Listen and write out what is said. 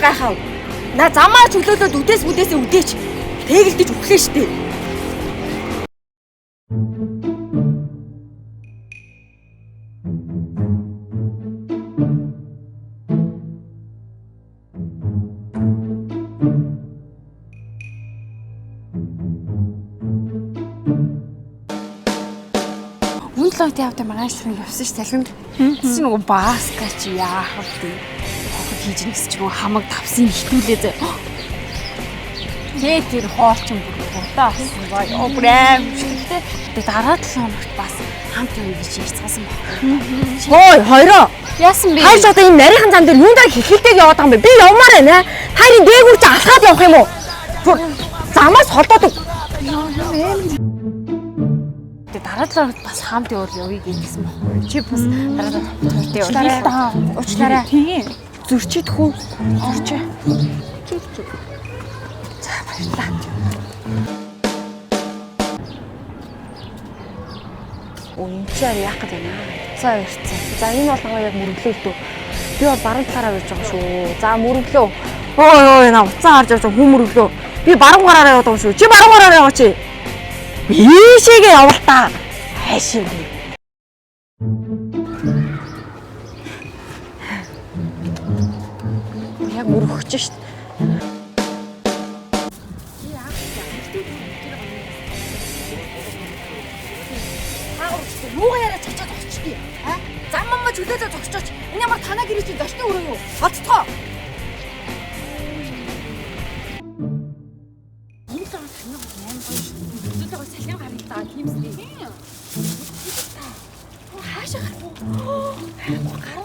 гайхав. На замаа чөлөөлөд үдээсээ үдээч. Тэгэлдэж өглөө штэ. Лойд явдаг маргааш нь явсан ш салхинд. Чи нөгөө баскач яах вэ? Хохот хийж нэгс чи нөгөө хамаг тавсын хитүүлээ зэ. Тэр хоолчин бүр удаа болсон бай. Обрэм шигтэй. Тэгээ дараа 7 хоногт бас хамт явъя гэж ярьцгаасан байна. Хой хоёроо. Яасан бэ? Хайш одоо энэ нарийнхан зам дээр юундаа хихэлтэйг яваад байгаа юм бэ? Би явмаар байна. Хайрын дээгүүр чи алхаад явах юм уу? Замаас холдоод. Дараа талаар бас хамт явъя гэсэн байна. Чи бас дараа талаар явъя. Уучлаарай. Тийм. Зөрчид хүү. Зөрчөө. За баярлалаа. Үнчээр яах гэж байна? За ярьцсан. За энэ болгоо яг мөрөглөө дөө. Би бол баруун талаараа явж байгаа шүү. За мөрөглөө. Ой на уцаа харж явж байгаа хүн мөрөглөө. Би баруун гараараа яваад байгаа шүү. Чи баруун гараараа яваач. Ийшээгээ явал та. Хайшиг. Яг мөрөгч шít. Юугаа яриа чачаад оччихъя. Аа? Зам маа чөлөөдөө зогсчооч. Энэ ямар танаа гэрээ чинь дошны өрөө юу? Хоцтгоо. Энэ л танаа юм байна. Чөлөөдөө салхин гаргалаа тиймс дээ. Хаашаа гарах вэ?